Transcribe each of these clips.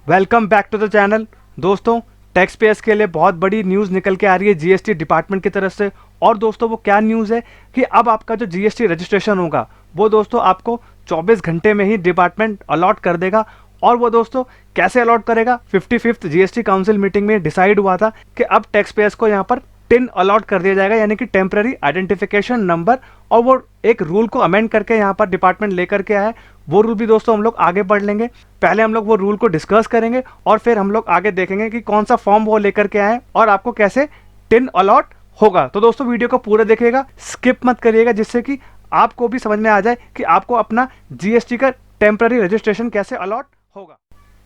Welcome back to the channel. दोस्तों, tax payers के लिए बहुत बड़ी न्यूज़ निकल के आ रही है जीएसटी डिपार्टमेंट की तरफ से। और दोस्तों वो क्या न्यूज़ है कि अब आपका जो जीएसटी रजिस्ट्रेशन होगा वो दोस्तों आपको 24 घंटे में ही डिपार्टमेंट अलॉट कर देगा। और वो दोस्तों कैसे अलॉट करेगा, 55th जीएसटी काउंसिल मीटिंग में डिसाइड हुआ था कि अब टैक्स पेयर्स को यहाँ पर टिन अलॉट कर दिया जाएगा, यानी कि टेम्पररी आइडेंटिफिकेशन नंबर। और वो एक रूल को अमेंड करके यहाँ पर डिपार्टमेंट लेकर के आया है। वो रूल भी दोस्तों हम लोग आगे पढ़ लेंगे। पहले हम लोग वो रूल को डिस्कस करेंगे और फिर हम लोग आगे देखेंगे कि कौन सा फॉर्म वो लेकर के आए और आपको कैसे टिन अलॉट होगा। तो दोस्तों वीडियो को पूरा देखिएगा, स्किप मत करिएगा, जिससे कि आपको भी समझ में आ जाए कि आपको अपना जीएसटी का टेम्पररी रजिस्ट्रेशन कैसे अलॉट होगा।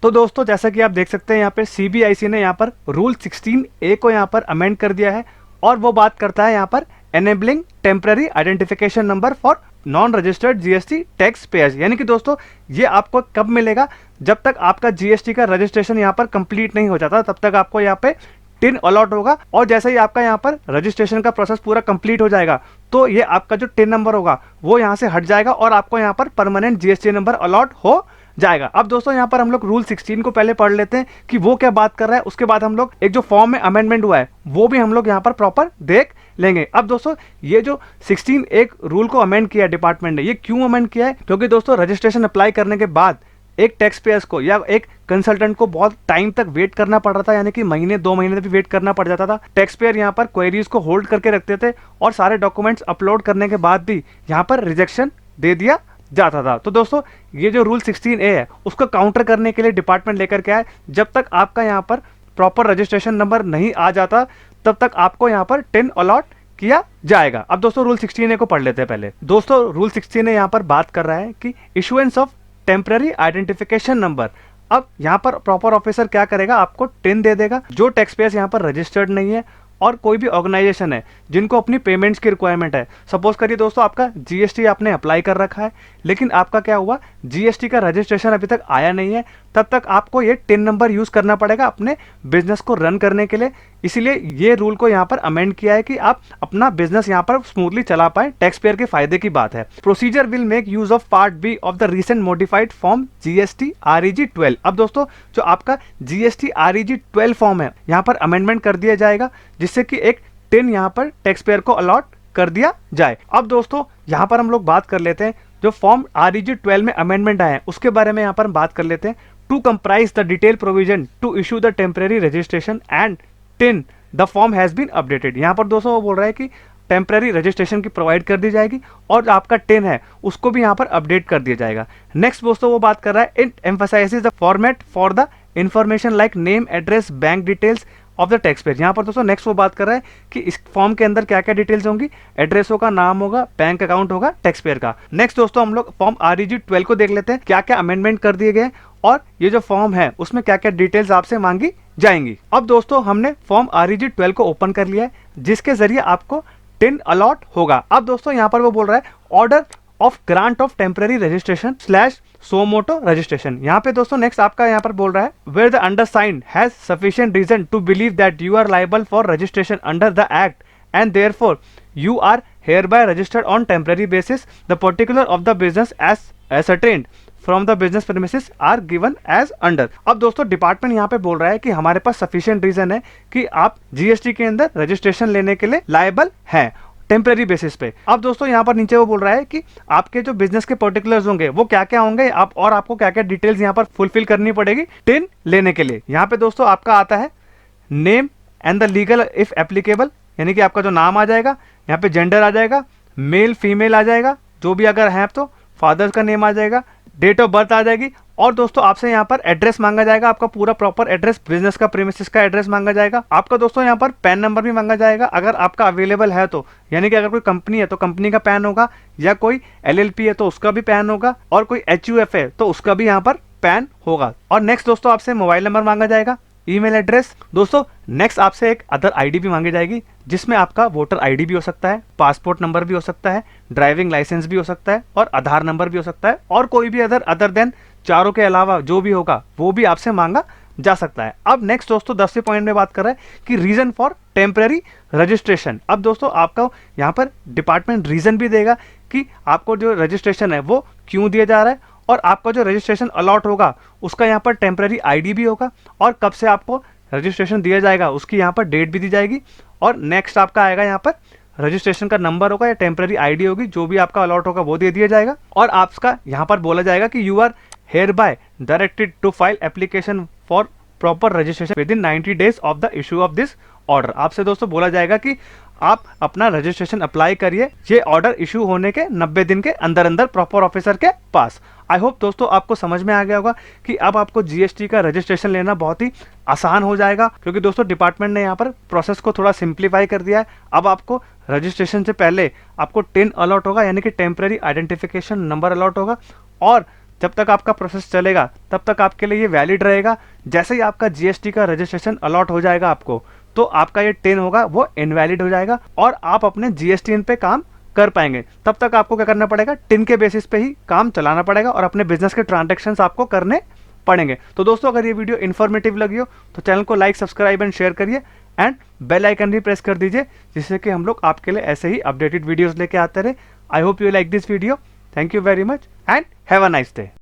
तो दोस्तों जैसा कि आप देख सकते हैं यहाँ पे सीबीआईसी ने यहाँ पर रूल 16A को यहाँ पर अमेंड कर दिया है और वो बात करता है यहाँ पर enabling temporary identification number for non registered GST tax payers. यानी कि दोस्तों ये आपको कब मिलेगा, जब तक आपका जीएसटी का रजिस्ट्रेशन यहाँ पर कंप्लीट नहीं हो जाता तब तक आपको यहाँ पे टिन अलॉट होगा। और जैसे ही आपका यहाँ पर रजिस्ट्रेशन का प्रोसेस पूरा कंप्लीट हो जाएगा तो ये आपका जो टिन नंबर होगा वो यहाँ से हट जाएगा और आपको यहाँ पर परमानेंट जीएसटी नंबर अलॉट हो जाएगा। अब दोस्तों यहाँ पर हम लोग रूल 16 को पहले पढ़ लेते हैं कि वो क्या बात कर रहा है। उसके बाद हम लोग एक जो फॉर्म में अमेंडमेंट हुआ है वो भी हम लोग यहाँ पर प्रॉपर देख लेंगे। अब दोस्तों ये जो 16 एक रूल को अमेंड किया डिपार्टमेंट ने, ये क्यों अमेंड किया है, क्योंकि दोस्तों रजिस्ट्रेशन अप्लाई करने के बाद एक टैक्स पेयर्स को या एक कंसल्टेंट को बहुत टाइम तक वेट करना पड़ रहा था, यानी कि महीने 2 महीने तक भी वेट करना पड़ जाता था। टैक्स पेयर यहाँ पर क्वेरीज को होल्ड करके रखते थे और सारे डॉक्यूमेंट्स अपलोड करने के बाद भी यहाँ पर रिजेक्शन दे दिया जाता था। तो दोस्तों ये जो रूल 16A है उसको काउंटर करने के लिए डिपार्टमेंट लेकर के आए। जब तक आपका यहाँ पर प्रॉपर रजिस्ट्रेशन नंबर नहीं आ जाता तब तक आपको यहाँ पर टिन अलॉट किया जाएगा। अब दोस्तों रूल 16A को पढ़ लेते हैं पहले। दोस्तों रूल 16A यहाँ पर बात कर रहा है कि issuance of temporary identification number. अब यहाँ पर प्रॉपर ऑफिसर क्या करेगा, आपको टिन दे देगा। जो टैक्स पेयर्स यहाँ पर रजिस्टर्ड नहीं है और कोई भी ऑर्गेनाइजेशन है जिनको अपनी पेमेंट्स की रिक्वायरमेंट है, सपोज करिए दोस्तों आपका जीएसटी आपने अप्लाई कर रखा है लेकिन आपका क्या हुआ, जीएसटी का रजिस्ट्रेशन अभी तक आया नहीं है, तब तक आपको ये टिन नंबर यूज करना पड़ेगा अपने बिजनेस को रन करने के लिए। इसीलिए ये रूल को यहाँ पर अमेंड किया है कि आप अपना बिजनेस यहाँ पर स्मूथली चला पाए। टैक्स पेयर के फायदे की बात है। Procedure will make use of part B of the recent modified form GST REG 12। अब दोस्तों जो आपका जीएसटी REG 12 फॉर्म है यहाँ पर अमेंडमेंट कर दिया जाएगा, जिससे कि एक टिन यहाँ पर टैक्स पेयर को अलॉट कर दिया जाए। अब दोस्तों यहाँ पर हम लोग बात कर लेते हैं जो फॉर्म REG 12 में अमेंडमेंट आए हैं उसके बारे में यहाँ पर हम बात कर लेते हैं। To comprise the detail provision to issue the temporary registration and TIN the form has been updated. यहाँ पर दोस्तों वो बोल रहा है कि टेम्पररी रजिस्ट्रेशन की प्रोवाइड कर दी जाएगी और आपका टिन है उसको भी यहाँ पर अपडेट कर दिया जाएगा। नेक्स्ट दोस्तों वो बात कर रहा है it emphasises the format for the information like name, address, bank details of the tax payer. यहाँ पर दोस्तों नेक्स्ट वो बात कर रहा है कि इस फॉर्म के अंदर क्या क्या डिटेल्स होंगी, एड्रेस होगा, नाम होगा, बैंक अकाउंट होगा टैक्स पेयर का। नेक्स्ट दोस्तों हम लोग फॉर्म REG 12 को देख लेते हैं, क्या क्या अमेंडमेंट कर दिए गए और ये जो फॉर्म है उसमें क्या क्या डिटेल्स आपसे मांगी जाएंगी। अब दोस्तों हमने फॉर्म REG 12 को ओपन कर लिया है जिसके जरिए आपको टिन अलॉट होगा। अब दोस्तों यहाँ पर वो बोल रहा है order of grant of temporary registration / suo motu registration. यहाँ पे दोस्तों नेक्स्ट आपका यहाँ पर बोल रहा है where the undersigned has sufficient reason to believe that you are liable for registration under the act and therefore you are hereby registered on temporary basis, the particular of the business as ascertained from the business premises are given as under. अब दोस्तों department यहाँ पे बोल रहा है कि हमारे पास sufficient reason है कि आप जीएसटी के अंदर रजिस्ट्रेशन लेने के लिए लायबल हैं टेम्पररी बेसिस पे। अब दोस्तों यहाँ पर नीचे वो बोल रहा है कि आपके जो बिजनेस के पर्टिकुलर्स होंगे वो क्या क्या होंगे आप और आपको क्या क्या डिटेल्स यहाँ पर फुलफिल करनी पड़ेगी टिन लेने के लिए। यहाँ पे दोस्तों आपका आता है name and the legal if applicable, यानी कि आपका जो नाम आ जाएगा, यहाँ पे जेंडर आ जाएगा, मेल फीमेल आ जाएगा, जो भी अगर है तो फादर का नेम आ जाएगा, डेट ऑफ बर्थ आ जाएगी और दोस्तों आपसे यहाँ पर एड्रेस मांगा जाएगा, आपका पूरा प्रॉपर एड्रेस, बिजनेस का प्रीमिसेस का एड्रेस मांगा जाएगा। आपका दोस्तों यहाँ पर पैन नंबर भी मांगा जाएगा अगर आपका अवेलेबल है तो, यानी कि अगर कोई कंपनी है तो कंपनी का पैन होगा, या कोई LLP है तो उसका भी पैन होगा, और कोई HUF है तो उसका भी यहाँ पर पैन होगा। और नेक्स्ट दोस्तों आपसे मोबाइल नंबर मांगा जाएगा, ईमेल एड्रेस। दोस्तों नेक्स्ट आपसे एक अदर ID भी मांगी जाएगी जिसमें आपका वोटर ID भी हो सकता है, पासपोर्ट नंबर भी हो सकता है, ड्राइविंग लाइसेंस भी हो सकता है और आधार नंबर भी हो सकता है, और कोई भी अदर देन चारों के अलावा जो भी होगा वो भी आपसे मांगा जा सकता है। अब नेक्स्ट दोस्तों 10वें पॉइंट में बात कर रहा है कि रीजन फॉर टेम्पररी रजिस्ट्रेशन। अब दोस्तों आपका यहाँ पर डिपार्टमेंट रीजन भी देगा कि आपको जो रजिस्ट्रेशन है वो क्यों दिया जा रहा है और आपका जो रजिस्ट्रेशन अलॉट होगा उसका यहाँ पर टेम्पररी आईडी भी होगा, और कब से आपको रजिस्ट्रेशन दिया जाएगा उसकी यहाँ पर डेट भी दी जाएगी। और नेक्स्ट आपका आएगा यहाँ पर रजिस्ट्रेशन का नंबर होगा या टेम्पररी आईडी होगी, जो भी आपका अलॉट होगा वो दे दिया जाएगा। और आपका यहाँ पर बोला जाएगा कि you are hereby directed to file application for proper registration within 90 days of the issue of this order. आपसे दोस्तों बोला जाएगा कि आप अपना रजिस्ट्रेशन अप्लाई करिए ये ऑर्डर इशू होने के 90 दिन के अंदर अंदर प्रॉपर ऑफिसर के पास। आई होप दोस्तों आपको समझ में आ गया होगा कि अब आपको जीएसटी का रजिस्ट्रेशन लेना बहुत ही आसान हो जाएगा, क्योंकि दोस्तों डिपार्टमेंट ने यहाँ पर प्रोसेस को थोड़ा सिंप्लीफाई कर दिया है। अब आपको रजिस्ट्रेशन से पहले आपको टिन अलॉट होगा, यानी कि टेम्पररी आइडेंटिफिकेशन नंबर अलॉट होगा, और जब तक आपका प्रोसेस चलेगा तब तक आपके लिए ये वैलिड रहेगा। जैसे ही आपका जीएसटी का रजिस्ट्रेशन अलॉट हो जाएगा आपको, तो आपका ये टिन होगा वो इनवैलिड हो जाएगा और आप अपने जीएसटी पे काम कर पाएंगे। तब तक आपको क्या करना पड़ेगा, टिन के बेसिस पे ही काम चलाना पड़ेगा और अपने बिजनेस के ट्रांजैक्शंस आपको करने पड़ेंगे। तो दोस्तों अगर ये वीडियो इन्फॉर्मेटिव लगी हो तो चैनल को लाइक, सब्सक्राइब एंड शेयर करिए, एंड बेल आइकन भी प्रेस कर दीजिए, जिससे कि हम लोग आपके लिए ऐसे ही अपडेटेड वीडियोस लेके आते रहे। I hope you like this video. Thank you very much and have a nice day.